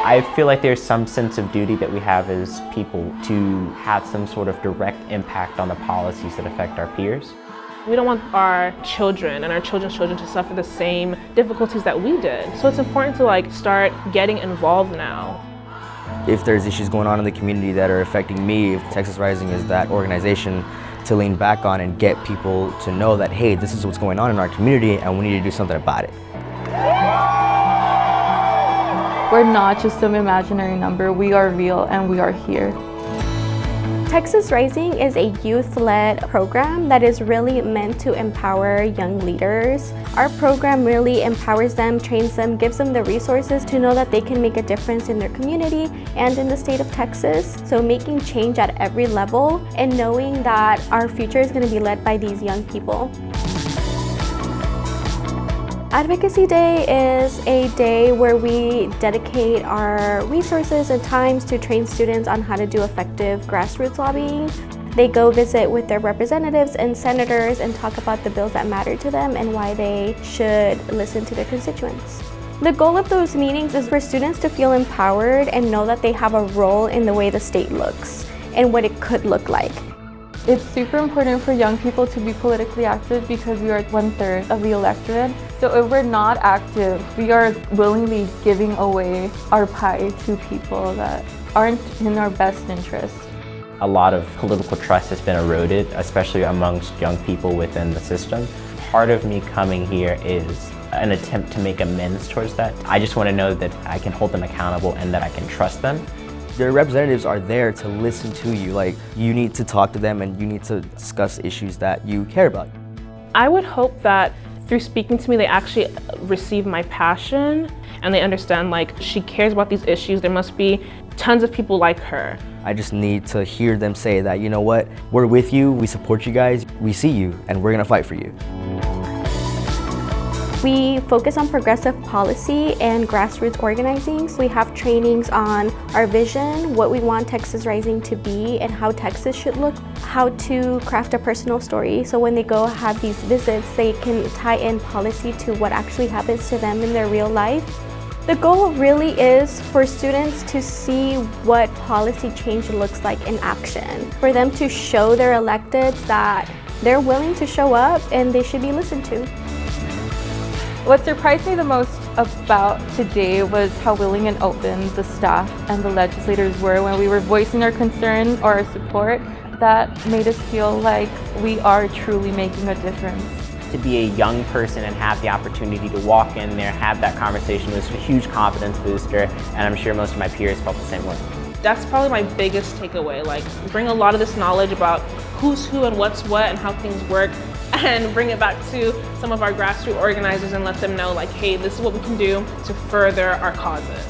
I feel like there's some sense of duty that we have as people to have some sort of direct impact on the policies that affect our peers. We don't want our children and our children's children to suffer the same difficulties that we did. So it's important to start getting involved now. If there's issues going on in the community that are affecting me, if Texas Rising is that organization to lean back on and get people to know that, hey, this is what's going on in our community and we need to do something about it. We're not just some imaginary number, we are real and we are here. Texas Rising is a youth-led program that is really meant to empower young leaders. Our program really empowers them, trains them, gives them the resources to know that they can make a difference in their community and in the state of Texas. So making change at every level and knowing that our future is going to be led by these young people. Advocacy Day is a day where we dedicate our resources and times to train students on how to do effective grassroots lobbying. They go visit with their representatives and senators and talk about the bills that matter to them and why they should listen to their constituents. The goal of those meetings is for students to feel empowered and know that they have a role in the way the state looks and what it could look like. It's super important for young people to be politically active because we are 1/3 of the electorate. So if we're not active, we are willingly giving away our pie to people that aren't in our best interest. A lot of political trust has been eroded, especially amongst young people within the system. Part of me coming here is an attempt to make amends towards that. I just want to know that I can hold them accountable and that I can trust them. Their representatives are there to listen to you. You need to talk to them and you need to discuss issues that you care about. I would hope that through speaking to me, they actually receive my passion and they understand she cares about these issues. There must be tons of people like her. I just need to hear them say that, you know what, we're with you, we support you guys, we see you, and we're gonna fight for you. We focus on progressive policy and grassroots organizing. So we have trainings on our vision, what we want Texas Rising to be and how Texas should look, how to craft a personal story. So when they go have these visits, they can tie in policy to what actually happens to them in their real life. The goal really is for students to see what policy change looks like in action, for them to show their electeds that they're willing to show up and they should be listened to. What surprised me the most about today was how willing and open the staff and the legislators were when we were voicing our concern or our support. That made us feel like we are truly making a difference. To be a young person and have the opportunity to walk in there, have that conversation was a huge confidence booster, and I'm sure most of my peers felt the same way. That's probably my biggest takeaway. Bring a lot of this knowledge about who's who and what's what and how things work, and bring it back to some of our grassroots organizers and let them know hey, this is what we can do to further our causes.